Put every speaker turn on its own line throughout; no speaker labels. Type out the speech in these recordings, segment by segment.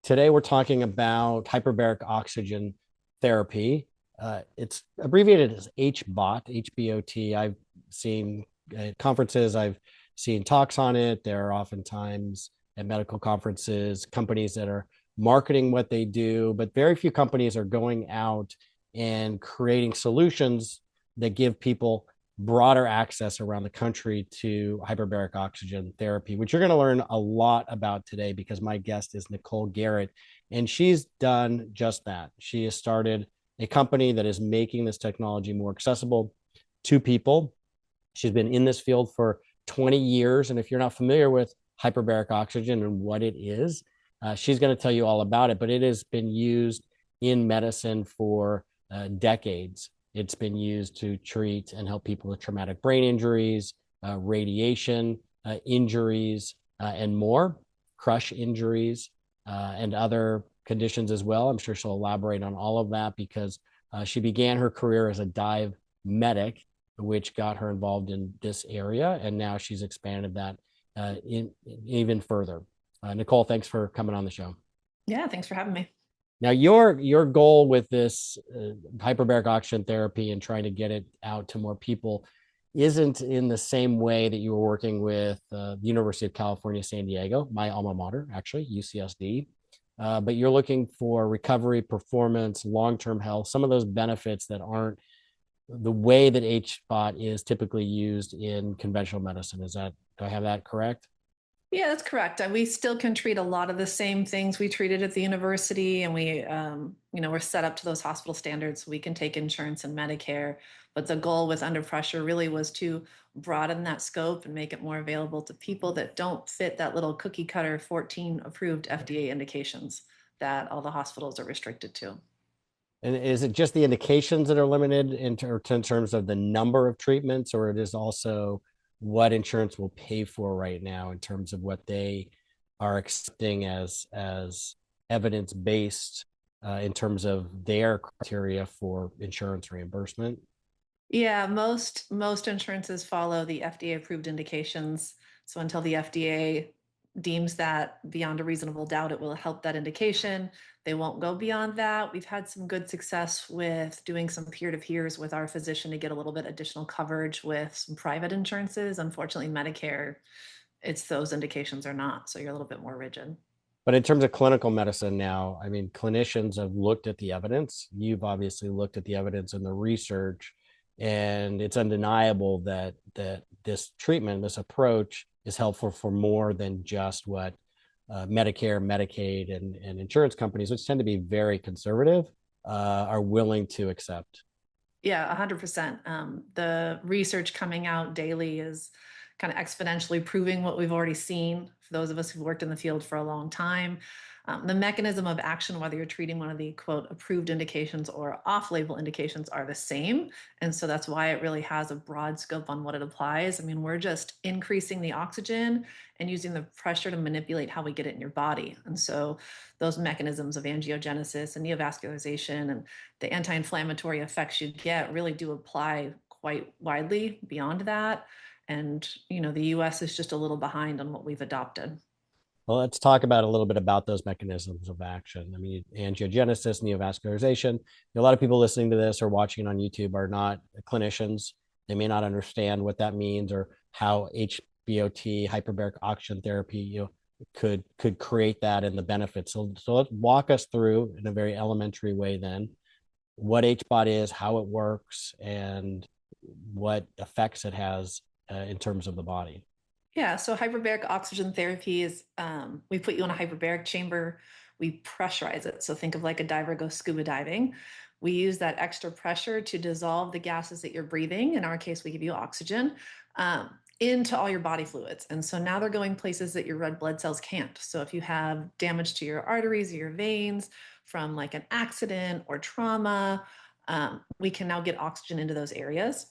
Today we're talking about hyperbaric oxygen therapy. It's abbreviated as HBOT, HBOT. I've seen conferences, I've seen talks on it. There are oftentimes at medical conferences companies that are marketing what they do, but very few companies are going out and creating solutions that give people broader access around the country to hyperbaric oxygen therapy, which you're going to learn a lot about today because my guest is Nicole Garrett, and she's done just that. She has started a company that is making this technology more accessible to people. She's been in this field for 20 years. And if you're not familiar with hyperbaric oxygen and what it is, she's going to tell you all about it. But it has been used in medicine for decades. It's been used to treat and help people with traumatic brain injuries, radiation injuries, and more, crush injuries, and other conditions as well. I'm sure she'll elaborate on all of that because she began her career as a dive medic, which got her involved in this area. And now she's expanded that even further. Nicole, thanks for coming on the show.
Yeah, thanks for having me.
Now, your goal with this hyperbaric oxygen therapy and trying to get it out to more people isn't in the same way that you were working with the University of California, San Diego, my alma mater, actually, UCSD. But you're looking for recovery, performance, long-term health, some of those benefits that aren't the way that HBOT is typically used in conventional medicine. Do I have that correct?
Yeah, that's correct. We still can treat a lot of the same things we treated at the university, and we're set up to those hospital standards. We can take insurance and Medicare, but the goal with Under Pressure really was to broaden that scope and make it more available to people that don't fit that little cookie cutter 14 approved FDA indications that all the hospitals are restricted to.
And is it just the indications that are limited in terms of the number of treatments, or it is also what insurance will pay for right now in terms of what they are accepting as evidence based in terms of their criteria for insurance reimbursement?
Yeah, most insurances follow the FDA approved indications. So until the FDA deems that beyond a reasonable doubt it will help that indication, they won't go beyond that. We've had some good success with doing some peer-to-peers with our physician to get a little bit additional coverage with some private insurances. Unfortunately, Medicare, it's those indications are not, so you're a little bit more rigid.
But in terms of clinical medicine now, I mean, clinicians have looked at the evidence. You've obviously looked at the evidence and the research, and it's undeniable that this treatment, this approach, is helpful for more than just what Medicare, Medicaid, and insurance companies, which tend to be very conservative, are willing to accept.
Yeah, 100%. The research coming out daily is kind of exponentially proving what we've already seen for those of us who've worked in the field for a long time. The mechanism of action, whether you're treating one of the quote approved indications or off-label indications, are the same. And so that's why it really has a broad scope on what it applies. I mean, we're just increasing the oxygen and using the pressure to manipulate how we get it in your body. And so those mechanisms of angiogenesis and neovascularization and the anti-inflammatory effects you get really do apply quite widely beyond that. And, the US is just a little behind on what we've adopted.
Well, let's talk about a little bit about those mechanisms of action. I mean, angiogenesis, neovascularization. A lot of people listening to this or watching on YouTube are not clinicians. They may not understand what that means or how HBOT, hyperbaric oxygen therapy, could create that and the benefits. So let's walk us through in a very elementary way then what HBOT is, how it works, and what effects it has in terms of the body.
Yeah, so hyperbaric oxygen therapy is we put you in a hyperbaric chamber, we pressurize it. So think of like a diver goes scuba diving. We use that extra pressure to dissolve the gases that you're breathing. In our case, we give you oxygen into all your body fluids. And so now they're going places that your red blood cells can't. So if you have damage to your arteries or your veins from like an accident or trauma, we can now get oxygen into those areas.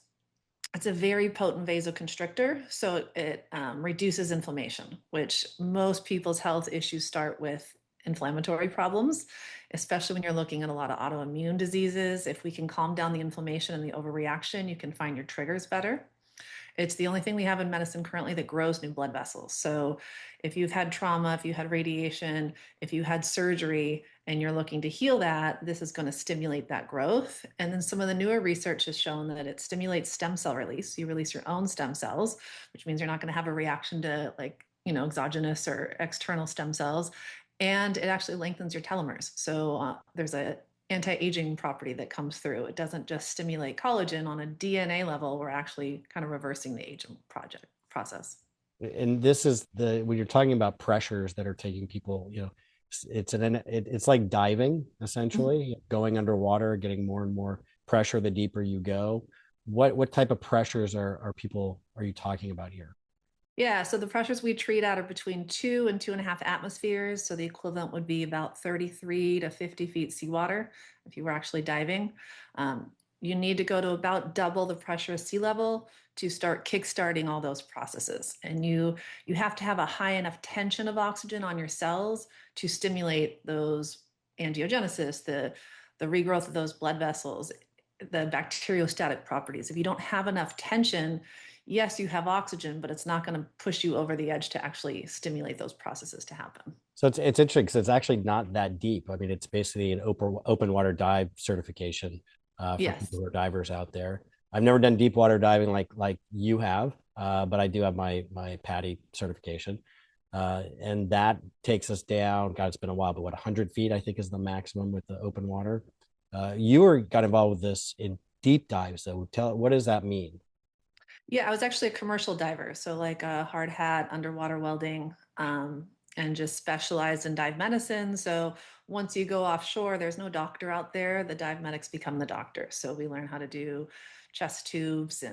It's a very potent vasoconstrictor, so it reduces inflammation, which most people's health issues start with inflammatory problems, especially when you're looking at a lot of autoimmune diseases. If we can calm down the inflammation and the overreaction, you can find your triggers better. It's the only thing we have in medicine currently that grows new blood vessels. So if you've had trauma, if you had radiation, if you had surgery and you're looking to heal that, this is going to stimulate that growth. And then some of the newer research has shown that it stimulates stem cell release. You release your own stem cells, which means you're not going to have a reaction to like, exogenous or external stem cells. And it actually lengthens your telomeres. So there's a anti-aging property that comes through. It doesn't just stimulate collagen on a DNA level. We're actually kind of reversing the aging process.
And this is when you're talking about pressures that are taking people, it's like diving
Mhm.
essentially, going underwater, getting more and more pressure the deeper you go. What type of pressures are you talking about here?
Yeah, so the pressures we treat at are between 2 and 2.5 atmospheres. So the equivalent would be about 33 to 50 feet seawater if you were actually diving. You need to go to about double the pressure of sea level to start kickstarting all those processes. And you have to have a high enough tension of oxygen on your cells to stimulate those angiogenesis, the regrowth of those blood vessels, the bacteriostatic properties. If you don't have enough tension, yes, you have oxygen, but it's not going to push you over the edge to actually stimulate those processes to happen.
So it's interesting because it's actually not that deep. I mean, it's basically an open water dive certification for people
Yes.
who are divers out there. I've never done deep water diving like you have, but I do have my PADI certification, and that takes us down. God, it's been a while, but what 100 feet I think is the maximum with the open water. Got involved with this in deep dives, though. What does that mean?
Yeah, I was actually a commercial diver, so like a hard hat, underwater welding, and just specialized in dive medicine. So once you go offshore, there's no doctor out there. The dive medics become the doctor. So we learn how to do chest tubes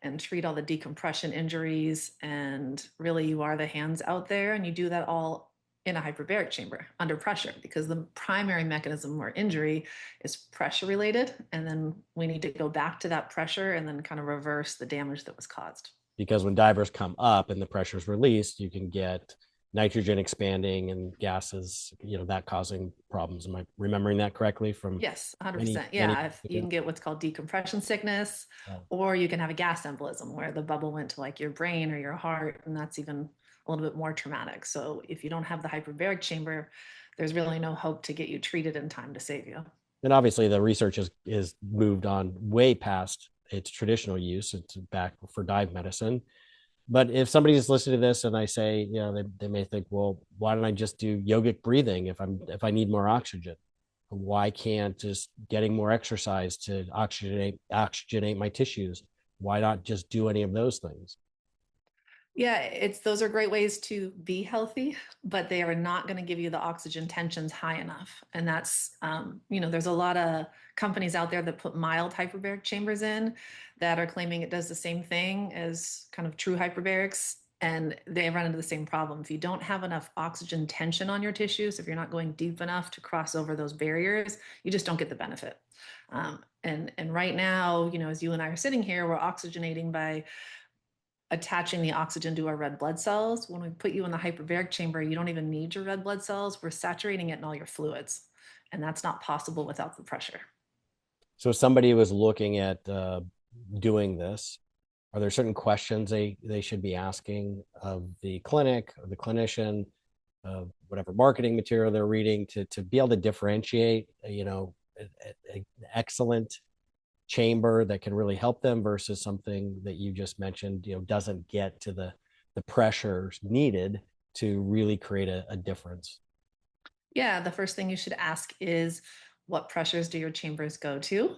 and treat all the decompression injuries. And really, you are the hands out there, and you do that all in a hyperbaric chamber under pressure because the primary mechanism or injury is pressure related. And then we need to go back to that pressure and then kind of reverse the damage that was caused.
Because when divers come up and the pressure is released, you can get nitrogen expanding and gases, that causing problems. Am I remembering that correctly from
Yes,
any
100%.
any?
Yeah, if you can get what's called decompression sickness, or you can have a gas embolism where the bubble went to like your brain or your heart, and that's even a little bit more traumatic. So if you don't have the hyperbaric chamber, there's really no hope to get you treated in time to save you.
And obviously, the research is moved on way past its traditional use. It's back for dive medicine. But if somebody's listening to this and I say, they may think, well, why don't I just do yogic breathing if I need more oxygen? Why can't just getting more exercise to oxygenate my tissues? Why not just do any of those things?
Yeah, it's those are great ways to be healthy, but they are not going to give you the oxygen tensions high enough. And that's, there's a lot of companies out there that put mild hyperbaric chambers in that are claiming it does the same thing as kind of true hyperbarics. And they run into the same problem. If you don't have enough oxygen tension on your tissues, if you're not going deep enough to cross over those barriers, you just don't get the benefit. And right now, as you and I are sitting here, we're oxygenating by attaching the oxygen to our red blood cells. When we put you in the hyperbaric chamber, you don't even need your red blood cells. We're saturating it in all your fluids. And that's not possible without the pressure.
So if somebody was looking at doing this, are there certain questions they should be asking of the clinic or the clinician, whatever marketing material they're reading to be able to differentiate, an excellent chamber that can really help them versus something that you just mentioned, doesn't get to the pressures needed to really create a difference?
Yeah, the first thing you should ask is what pressures do your chambers go to?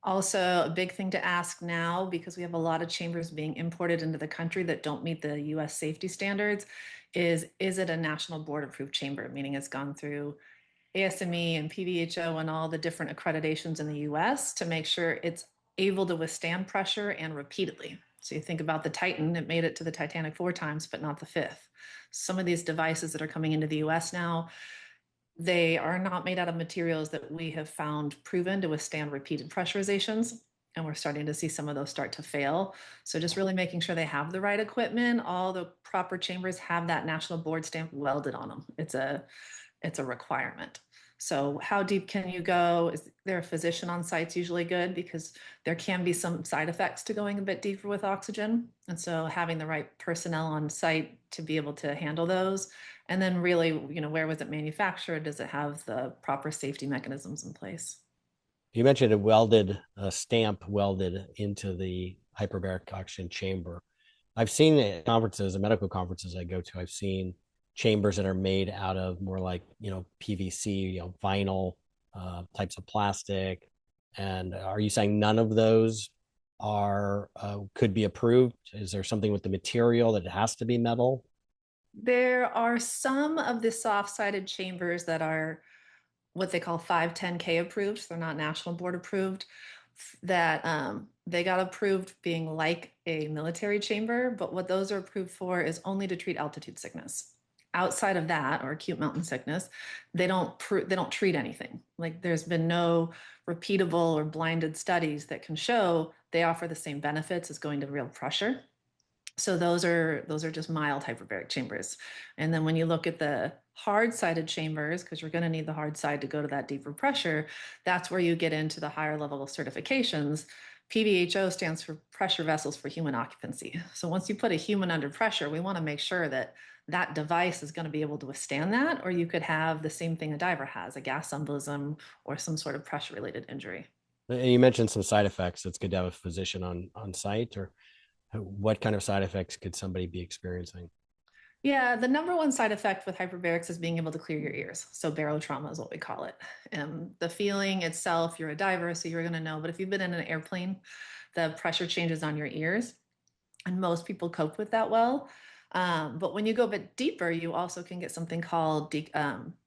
Also, a big thing to ask now, because we have a lot of chambers being imported into the country that don't meet the US safety standards, is it a national board approved chamber? Meaning it's gone through ASME and PVHO and all the different accreditations in the US to make sure it's able to withstand pressure and repeatedly. So you think about the Titan, it made it to the Titanic 4 times, but not the fifth. Some of these devices that are coming into the US now, they are not made out of materials that we have found proven to withstand repeated pressurizations. And we're starting to see some of those start to fail. So just really making sure they have the right equipment, all the proper chambers have that national board stamp welded on them. It's a requirement. So how deep can you go? Is there a physician on site's usually good because there can be some side effects to going a bit deeper with oxygen. And so having the right personnel on site to be able to handle those. And then really, where was it manufactured? Does it have the proper safety mechanisms in place?
You mentioned a stamp welded into the hyperbaric oxygen chamber. I've seen at conferences, and medical conferences I go to, I've seen chambers that are made out of more like, PVC, vinyl types of plastic. And are you saying none of those are could be approved? Is there something with the material that it has to be metal?
There are some of the soft-sided chambers that are what they call 510K approved. So they're not national board approved. That they got approved being like a military chamber, but what those are approved for is only to treat altitude sickness. Outside of that, or acute mountain sickness, they don't treat anything. Like there's been no repeatable or blinded studies that can show they offer the same benefits as going to real pressure. So those are just mild hyperbaric chambers. And then when you look at the hard-sided chambers, because you're going to need the hard side to go to that deeper pressure, that's where you get into the higher level of certifications. PVHO stands for pressure vessels for human occupancy. So once you put a human under pressure, we want to make sure that that device is going to be able to withstand that, or you could have the same thing a diver has, a gas embolism or some sort of pressure-related injury.
And you mentioned some side effects. It's good to have a physician on site, or what kind of side effects could somebody be experiencing?
Yeah, the number one side effect with hyperbarics is being able to clear your ears. So barotrauma is what we call it. The feeling itself, you're a diver, so you're going to know. But if you've been in an airplane, the pressure changes on your ears, and most people cope with that well. But when you go a bit deeper, you also can get something called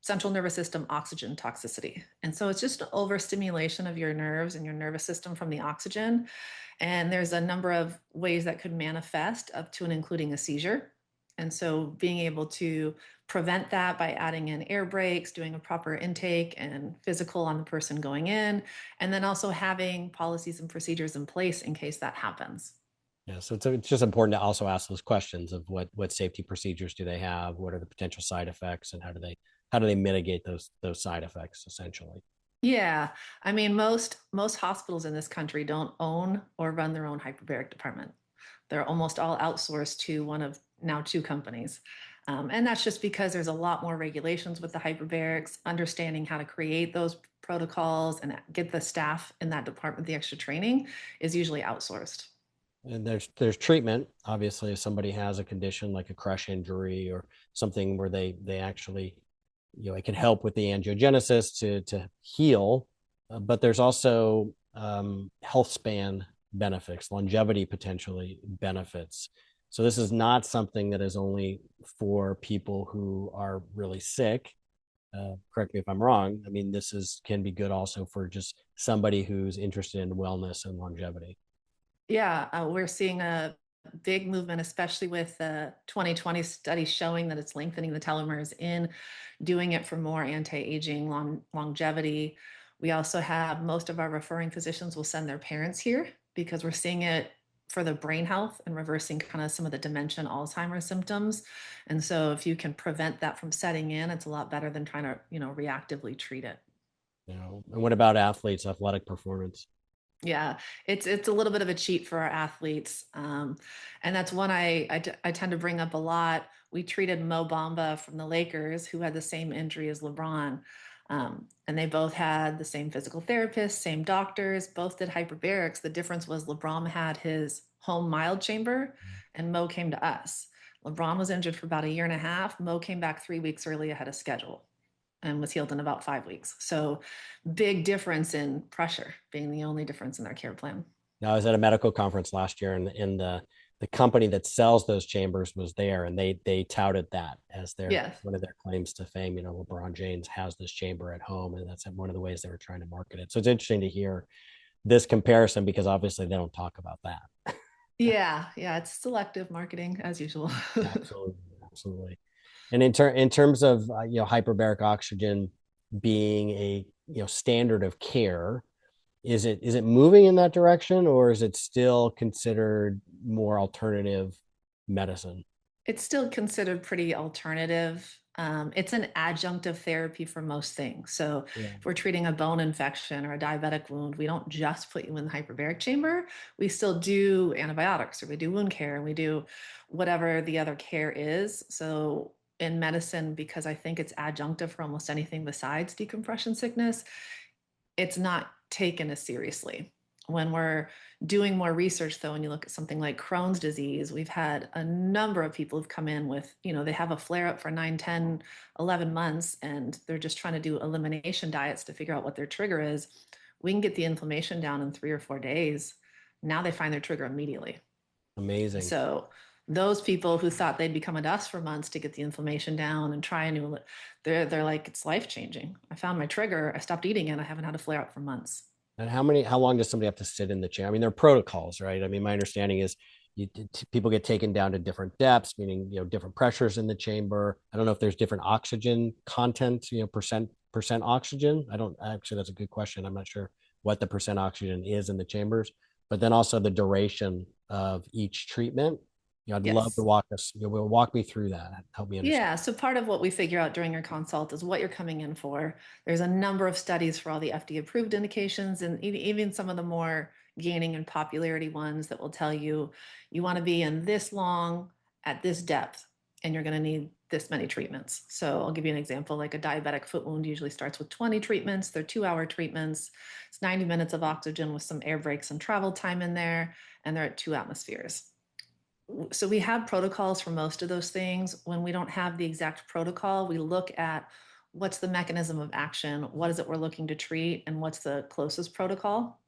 central nervous system oxygen toxicity. And so it's just an overstimulation of your nerves and your nervous system from the oxygen. And there's a number of ways that could manifest up to and including a seizure. And so being able to prevent that by adding in air brakes, doing a proper intake and physical on the person going in, and then also having policies and procedures in place in case that happens.
Yeah, so it's just important to also ask those questions of what safety procedures do they have, what are the potential side effects, and how do they mitigate those side effects essentially.
Yeah, I mean most hospitals in this country don't own or run their own hyperbaric department. They're almost all outsourced to one of now two companies. And that's just because there's a lot more regulations with the hyperbarics, understanding how to create those protocols and get the staff in that department the extra training is usually outsourced.
And there's treatment. Obviously, if somebody has a condition like a crush injury or something where they actually, it can help with the angiogenesis to heal. But there's also health span benefits, longevity potentially benefits. So this is not something that is only for people who are really sick. Correct me if I'm wrong. I mean, this is can be good also for just somebody who's interested in wellness and longevity.
Yeah, we're seeing a big movement, especially with the 2020 study showing that it's lengthening the telomeres in doing it for more anti-aging longevity. We also have most of our referring physicians will send their parents here because we're seeing it for the brain health and reversing kind of some of the dementia and Alzheimer's symptoms. And so if you can prevent that from setting in, it's a lot better than trying to, reactively treat it.
And what about athletes, athletic performance?
Yeah, it's a little bit of a cheat for our athletes, and that's one I tend to bring up a lot. We treated Mo Bamba from the Lakers, who had the same injury as LeBron, and they both had the same physical therapist, same doctors, both did hyperbarics. The difference was LeBron had his home mild chamber, and Mo came to us. LeBron was injured for about a year and a half. Mo came back 3 weeks early ahead of schedule and was healed in about 5 weeks. So big difference in pressure being the only difference in their care plan.
Now, I was at a medical conference last year, and the company that sells those chambers was there, and they touted that as their
Yes.
one of their claims to fame. LeBron James has this chamber at home, and that's one of the ways they were trying to market it. So it's interesting to hear this comparison because obviously they don't talk about that.
Yeah, yeah, it's selective marketing as usual.
Absolutely, absolutely. And in terms of hyperbaric oxygen being a standard of care, is it moving in that direction, or is it still considered more alternative medicine?
It's still considered pretty alternative. It's an adjunctive therapy for most things. So
Yeah.
if we're treating a bone infection or a diabetic wound, we don't just put you in the hyperbaric chamber. We still do antibiotics, or we do wound care, and we do whatever the other care is. So in medicine, because I think it's adjunctive for almost anything besides decompression sickness, it's not taken as seriously. When we're doing more research, though, and you look at something like Crohn's disease, we've had a number of people who've come in with, they have a flare up for 9, 10, 11 months, and they're just trying to do elimination diets to figure out what their trigger is. We can get the inflammation down in 3 or 4 days. Now they find their trigger immediately.
Amazing.
So those people who thought they'd become a dust for months to get the inflammation down and try a new, they're like, it's life changing. I found my trigger. I stopped eating it. I haven't had a flare up for months.
And how long does somebody have to sit in the chair? I mean, there are protocols, right? I mean, my understanding is people get taken down to different depths, meaning, different pressures in the chamber. I don't know if there's different oxygen content, percent oxygen. I don't actually, that's a good question. I'm not sure what the percent oxygen is in the chambers, but then also the duration of each treatment. I'd love to
Yes.
walk me through that. Help me understand.
Yeah, so part of what we figure out during your consult is what you're coming in for. There's a number of studies for all the FDA approved indications, and even some of the more gaining in popularity ones that will tell you you want to be in this long at this depth, and you're going to need this many treatments. So I'll give you an example. Like a diabetic foot wound usually starts with 20 treatments. They're 2-hour treatments. It's 90 minutes of oxygen with some air breaks and travel time in there, and they're at 2 atmospheres. So we have protocols for most of those things. When we don't have the exact protocol, we look at what's the mechanism of action, what is it we're looking to treat, and what's the closest protocol.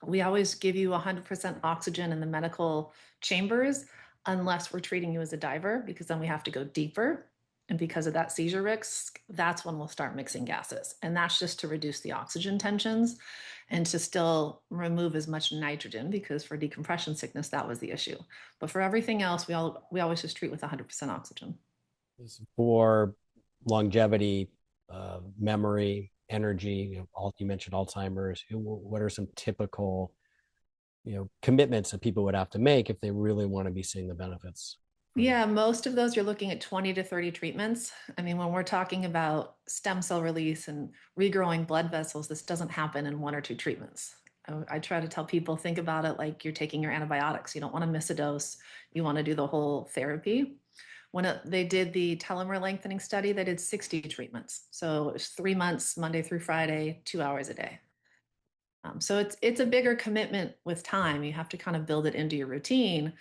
We always give you 100% oxygen in the medical chambers unless we're treating you as a diver, because then we have to go deeper. And because of that seizure risk, that's when we'll start mixing gases. And that's just to reduce the oxygen tensions and to still remove as much nitrogen, because for decompression sickness, that was the issue. But for everything else, we always just treat with 100% oxygen.
For longevity, memory, energy, you mentioned Alzheimer's. What are some typical, commitments that people would have to make if they really want to be seeing the benefits from it?
Yeah, most of those you're looking at 20 to 30 treatments. I mean, when we're talking about stem cell release and regrowing blood vessels, this doesn't happen in 1 or 2 treatments. I try to tell people, think about it like you're taking your antibiotics. You don't want to miss a dose. You want to do the whole therapy. They did the telomere lengthening study, they did 60 treatments. So it was 3 months, Monday through Friday, 2 hours a day. So it's a bigger commitment with time. You have to kind of build it into your routine.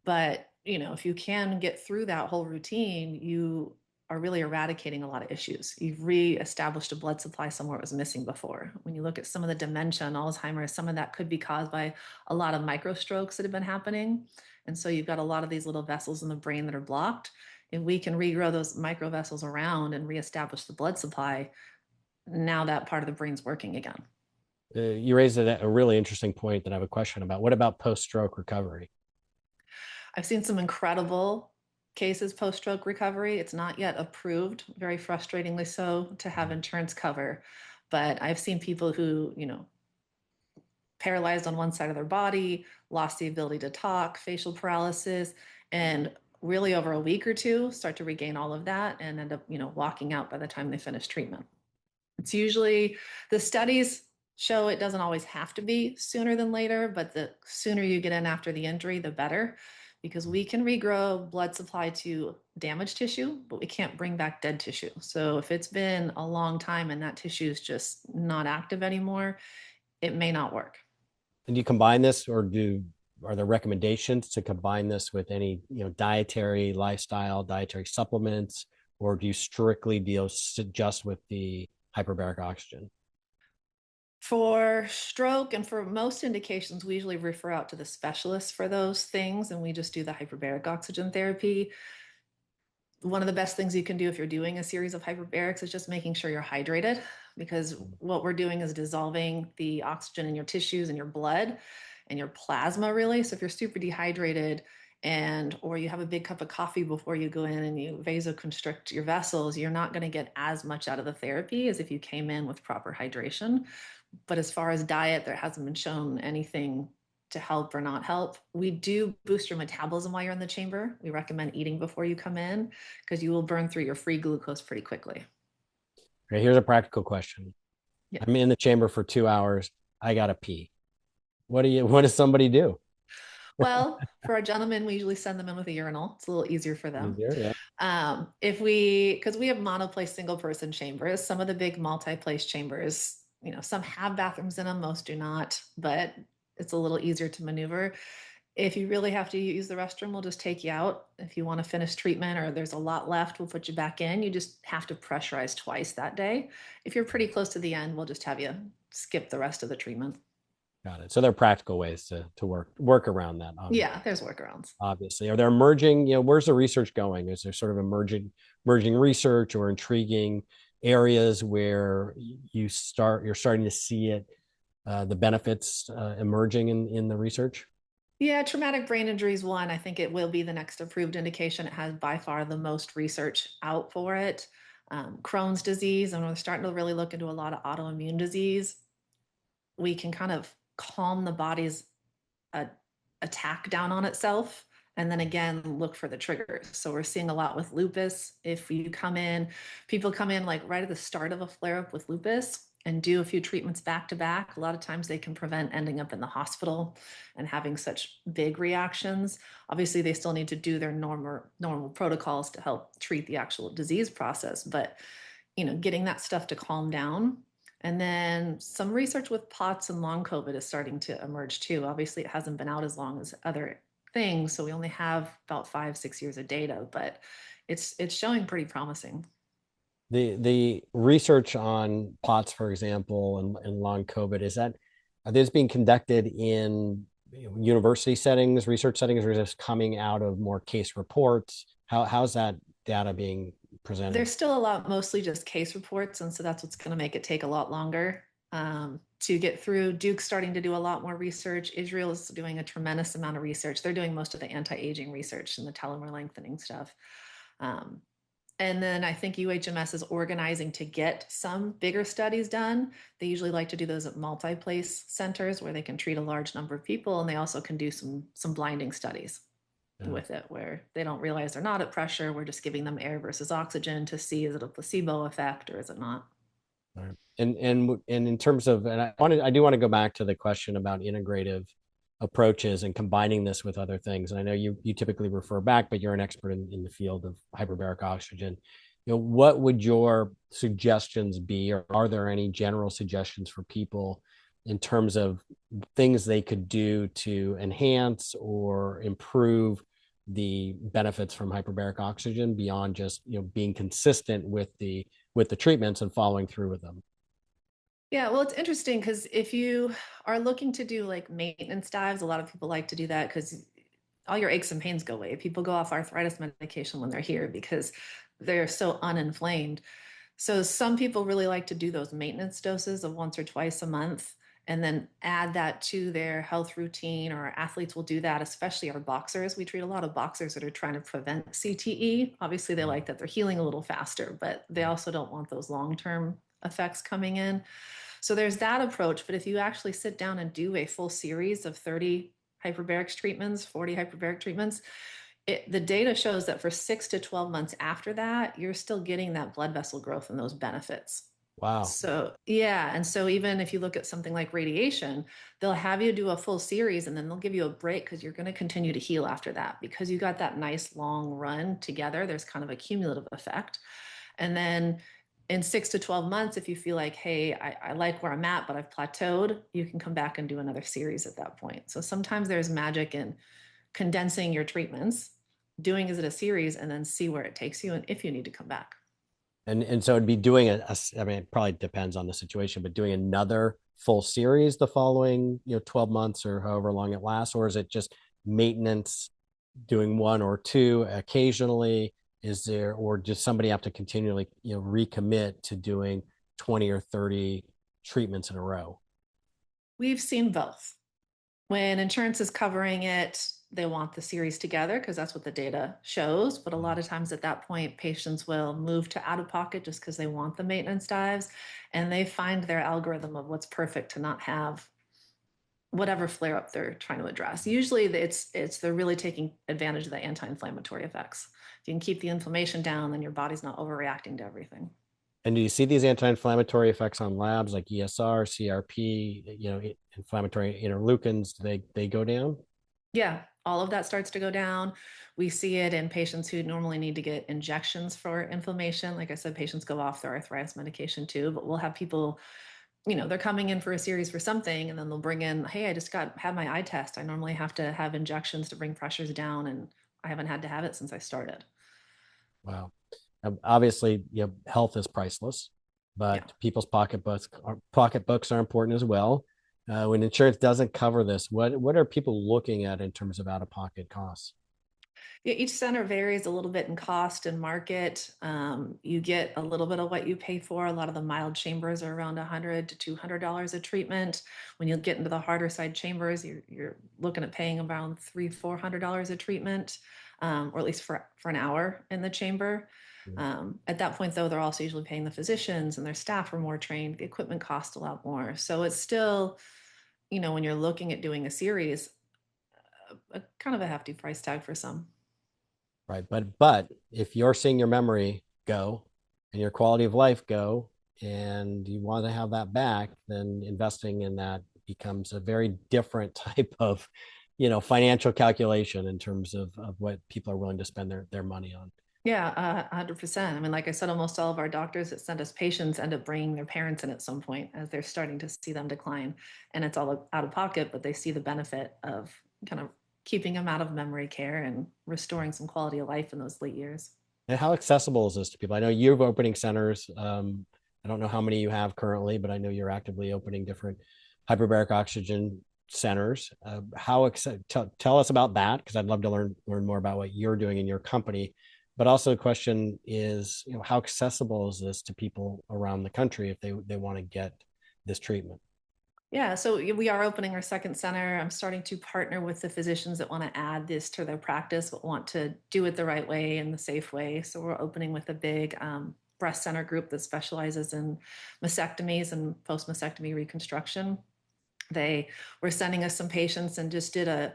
But if you can get through that whole routine, you are really eradicating a lot of issues. You've re-established a blood supply somewhere it was missing before. When you look at some of the dementia and Alzheimer's, some of that could be caused by a lot of microstrokes that have been happening. And so you've got a lot of these little vessels in the brain that are blocked. If we can regrow those microvessels around and reestablish the blood supply, now that part of the brain's working again.
You raised a really interesting point that I have a question about. What about post-stroke recovery?
I've seen some incredible cases post-stroke recovery. It's not yet approved, very frustratingly so, to have insurance cover. But I've seen people who, paralyzed on one side of their body, lost the ability to talk, facial paralysis, and really over a week or two start to regain all of that and end up, walking out by the time they finish treatment. It's usually, the studies show it doesn't always have to be sooner than later, but the sooner you get in after the injury, the better, because we can regrow blood supply to damaged tissue, but we can't bring back dead tissue. So if it's been a long time and that tissue is just not active anymore, it may not work.
And do you combine this, or are there recommendations to combine this with any, dietary, lifestyle, dietary supplements, or do you strictly deal just with the hyperbaric oxygen?
For stroke and for most indications, we usually refer out to the specialists for those things, and we just do the hyperbaric oxygen therapy. One of the best things you can do if you're doing a series of hyperbarics is just making sure you're hydrated, because what we're doing is dissolving the oxygen in your tissues and your blood and your plasma, really. So if you're super dehydrated or you have a big cup of coffee before you go in and you vasoconstrict your vessels, you're not going to get as much out of the therapy as if you came in with proper hydration. But as far as diet, there hasn't been shown anything to help or not help. We do boost your metabolism while you're in the chamber. We recommend eating before you come in because you will burn through your free glucose pretty quickly.
Okay, here's a practical question.
Yeah.
I'm in the chamber for 2 hours. I gotta pee. What does somebody do?
Well, for our gentlemen, we usually send them in with a urinal. It's a little easier for them.
Easier, yeah.
Because we have monoplace single person chambers, some of the big multi-place chambers, some have bathrooms in them, most do not, but it's a little easier to maneuver. If you really have to use the restroom, we'll just take you out. If you want to finish treatment or there's a lot left, we'll put you back in. You just have to pressurize twice that day. If you're pretty close to the end, we'll just have you skip the rest of the treatment.
Got it. So there are practical ways to work around that, obviously.
Yeah, there's workarounds.
Obviously. Are there emerging, where's the research going? Is there sort of emerging research or intriguing areas where you're starting to see it, the benefits emerging in the research?
Yeah, traumatic brain injury is one. I think it will be the next approved indication. It has by far the most research out for it. Crohn's disease, and we're starting to really look into a lot of autoimmune disease. We can kind of calm the body's attack down on itself. And then again, look for the triggers. So we're seeing a lot with lupus. If you people come in like right at the start of a flare up with lupus and do a few treatments back to back. A lot of times they can prevent ending up in the hospital and having such big reactions. Obviously, they still need to do their normal protocols to help treat the actual disease process, but getting that stuff to calm down. And then some research with POTS and long COVID is starting to emerge too. Obviously, it hasn't been out as long as other things, so we only have about 5-6 years of data, but it's showing pretty promising.
The research on POTS, for example, and long COVID, are these being conducted in university settings, research settings, or is this coming out of more case reports? How's that data being presented?
There's still a lot, mostly just case reports, and so that's what's going to make it take a lot longer to get through. Duke's starting to do a lot more research. Israel is doing a tremendous amount of research. They're doing most of the anti-aging research and the telomere lengthening stuff. And then I think UHMS is organizing to get some bigger studies done. They usually like to do those at multi-place centers where they can treat a large number of people, and they also can do some blinding studies with it where they don't realize they're not at pressure. We're just giving them air versus oxygen to see, is it a placebo effect or is it not?
Right. And in terms of, and I do want to go back to the question about integrative approaches and combining this with other things. And I know you typically refer back, but you're an expert in the field of hyperbaric oxygen. What would your suggestions be, or are there any general suggestions for people in terms of things they could do to enhance or improve the benefits from hyperbaric oxygen beyond just being consistent with the treatments and following through with them?
Yeah, well, it's interesting because if you are looking to do like maintenance dives, a lot of people like to do that because all your aches and pains go away. People go off arthritis medication when they're here because they're so uninflamed. So some people really like to do those maintenance doses of once or twice a month and then add that to their health routine, or athletes will do that, especially our boxers. We treat a lot of boxers that are trying to prevent CTE. Obviously, they like that they're healing a little faster, but they also don't want those long-term effects coming in. So there's that approach. But if you actually sit down and do a full series of 30 hyperbaric treatments, 40 hyperbaric treatments, the data shows that for 6 to 12 months after that, you're still getting that blood vessel growth and those benefits.
Wow.
So, yeah. And so, even if you look at something like radiation, they'll have you do a full series and then they'll give you a break because you're going to continue to heal after that because you got that nice long run together. There's kind of a cumulative effect. And then in 6 to 12 months, if you feel like, hey, I like where I'm at, but I've plateaued, you can come back and do another series at that point. So sometimes there's magic in condensing your treatments, doing it a series, and then see where it takes you and if you need to come back.
And so it'd be doing I mean, it probably depends on the situation, but doing another full series the following 12 months or however long it lasts, or is it just maintenance, doing one or two occasionally? Is there, or does somebody have to continually recommit to doing 20 or 30 treatments in a row?
We've seen both. When insurance is covering it, they want the series together because that's what the data shows. But a lot of times at that point, patients will move to out of pocket just because they want the maintenance dives, and they find their algorithm of what's perfect to not have whatever flare up they're trying to address. Usually it's they're really taking advantage of the anti-inflammatory effects. If you can keep the inflammation down, then your body's not overreacting to everything.
And do you see these anti-inflammatory effects on labs like ESR, CRP, inflammatory interleukins? Do they go down?
Yeah, all of that starts to go down. We see it in patients who normally need to get injections for inflammation. Like I said, patients go off their arthritis medication too, but we'll have people, they're coming in for a series for something and then they'll bring in, hey, I just had my eye test. I normally have to have injections to bring pressures down and I haven't had to have it since I started.
Wow. Obviously, health is priceless,
Yeah.
but people's pocketbooks are important as well. When insurance doesn't cover this, what are people looking at in terms of out-of-pocket costs?
Yeah, each center varies a little bit in cost and market. You get a little bit of what you pay for. A lot of the mild chambers are around $100 to $200 a treatment. When you get into the harder side chambers, you're looking at paying around $300 to $400 a treatment, or at least for an hour in the chamber. At that point, though, they're also usually paying the physicians and their staff are more trained. The equipment costs a lot more. So it's still, when you're looking at doing a series, a kind of a hefty price tag for some.
Right. But if you're seeing your memory go and your quality of life go and you want to have that back, then investing in that becomes a very different type of, financial calculation in terms of what people are willing to spend their money on.
Yeah, 100%. I mean, like I said, almost all of our doctors that send us patients end up bringing their parents in at some point as they're starting to see them decline. And it's all out of pocket, but they see the benefit of kind of keeping them out of memory care and restoring some quality of life in those late years.
And how accessible is this to people? I know you're opening centers. I don't know how many you have currently, but I know you're actively opening different hyperbaric oxygen centers. Tell us about that because I'd love to learn more about what you're doing in your company. But also, the question is, how accessible is this to people around the country if they want to get this treatment?
Yeah, so we are opening our second center. I'm starting to partner with the physicians that want to add this to their practice, but want to do it the right way and the safe way. So we're opening with a big breast center group that specializes in mastectomies and post mastectomy reconstruction. They were sending us some patients and just did a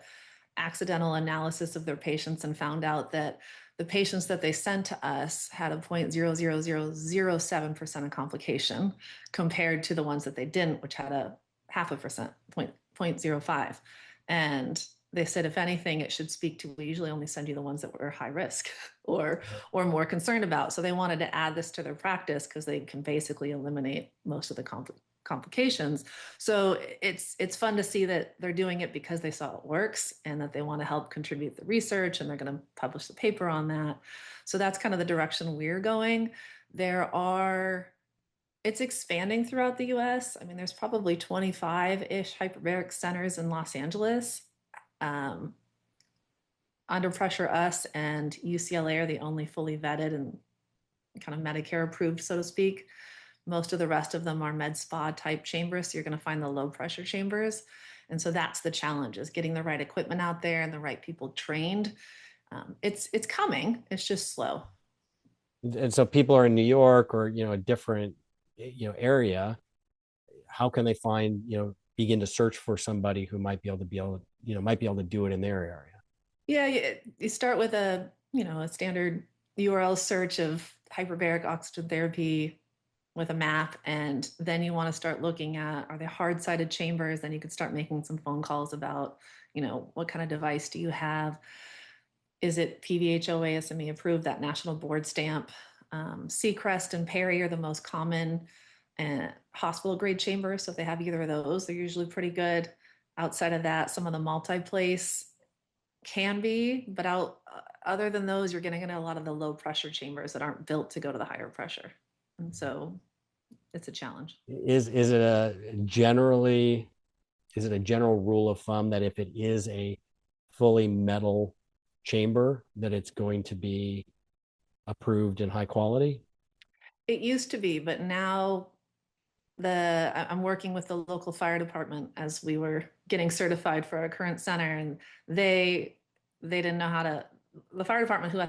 accidental analysis of their patients and found out that the patients that they sent to us had a 0.00007% of complication compared to the ones that they didn't, which had a half a percent, 0.05. And they said, if anything, it should speak to, we usually only send you the ones that were high risk or more concerned about. So they wanted to add this to their practice because they can basically eliminate most of the complications. So it's fun to see that they're doing it because they saw it works and that they want to help contribute the research and they're going to publish the paper on that. So that's kind of the direction we're going. It's expanding throughout the US. I mean, there's probably 25-ish hyperbaric centers in Los Angeles. Um, Under Pressure Us and UCLA are the only fully vetted and kind of Medicare approved, so to speak. Most of the rest of them are med spa type chambers. So you're going to find the low pressure chambers. And so that's the challenge, is getting the right equipment out there and the right people trained. It's coming. It's just slow.
And so people are in New York or a different area. How can they find begin to search for somebody who might be able to do it in their area?
Yeah, you start with a standard URL search of hyperbaric oxygen therapy with a map, and then you want to start looking at, are they hard-sided chambers? Then you could start making some phone calls about, what kind of device do you have? Is it PVHO ASME approved, that national board stamp? Seacrest and Perry are the most common hospital grade chambers. So if they have either of those, they're usually pretty good. Outside of that, some of the multi-place can be, but other than those, you're going to get a lot of the low pressure chambers that aren't built to go to the higher pressure. And so it's a challenge.
Is it a general rule of thumb that if it is a fully metal chamber, that it's going to be approved in high quality?
It used to be, but now I'm working with the local fire department as we were getting certified for our current center, and they didn't know how to. The fire department who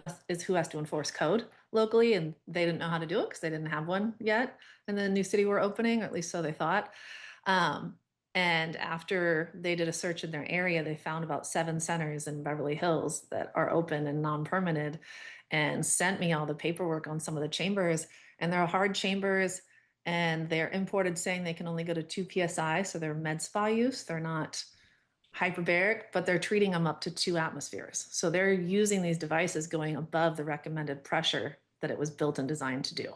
has to enforce code locally, and they didn't know how to do it because they didn't have one yet in the new city we're opening, or at least so they thought. Um, And after they did a search in their area, they found about 7 centers in Beverly Hills that are open and non-permitted, and sent me all the paperwork on some of the chambers. And they're hard chambers, and they're imported saying they can only go to 2 psi. So they're med spa use. They're not hyperbaric, but they're treating them up to 2 atmospheres. So they're using these devices going above the recommended pressure that it was built and designed to do.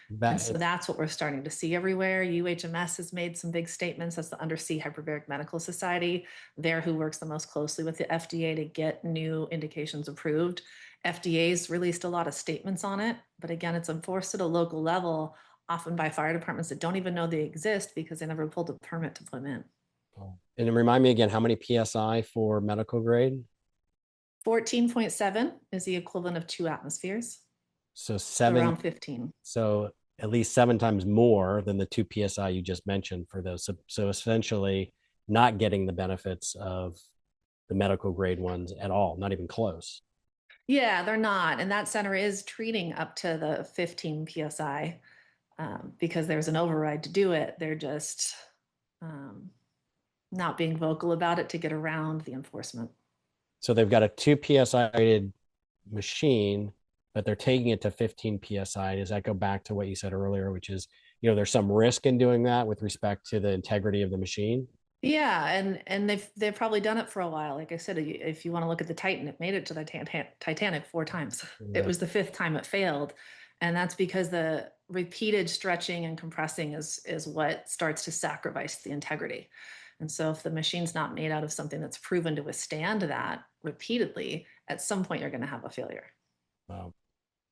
And
That
so
it's
that's what we're starting to see everywhere. UHMS has made some big statements. That's the Undersea Hyperbaric Medical Society. They're who works the most closely with the FDA to get new indications approved. FDA's released a lot of statements on it, but again, it's enforced at a local level, often by fire departments that don't even know they exist because they never pulled a permit to put them in.
and remind me again, how many PSI for medical grade?
14.7 is the equivalent of 2 atmospheres,
So
so
seven,
around 15.
so at least 7 times more than the 2 PSI you just mentioned for those. So essentially not getting the benefits of the medical grade ones at all, not even close.
Yeah, they're not. And that center is treating up to the 15 psi, because there's an override to do it. They're just um, not being vocal about it to get around the enforcement.
So they've got a 2 PSI rated machine, but they're taking it to 15 PSI. Does that go back to what you said earlier, which is, there's some risk in doing that with respect to the integrity of the machine?
Yeah, and they've probably done it for a while. Like I said, if you want to look at the Titan, it made it to the Titanic 4 times. It
That's
was the fifth time it failed, and that's because the repeated stretching and compressing is what starts to sacrifice the integrity. And so, if the machine's not made out of something that's proven to withstand that repeatedly, at some point you're going to have a failure.
wow.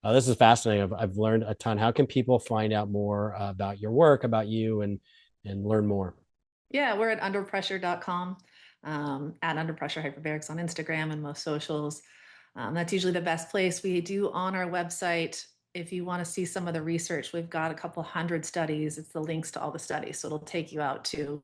This is fascinating. I've learned a ton. How can people find out more about your work, about you, and learn more?
Yeah, we're at underpressure.com, at Under Pressure Hyperbarics on Instagram and most socials. That's usually the best place. We do on our website, if you want to see some of the research, we've got a couple hundred studies. It's the links to all the studies. So it'll take you out to,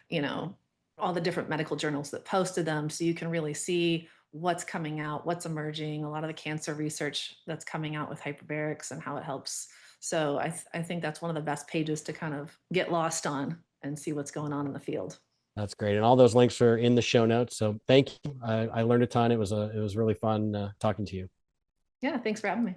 you know, all the different medical journals that posted them. So you can really see what's coming out, what's emerging, a lot of the cancer research that's coming out with hyperbarics and how it helps. So I think that's one of the best pages to kind of get lost on and see what's going on in the field.
That's great. And all those links are in the show notes. So thank you. I learned a ton. It was really fun talking to you.
Yeah, thanks for having me.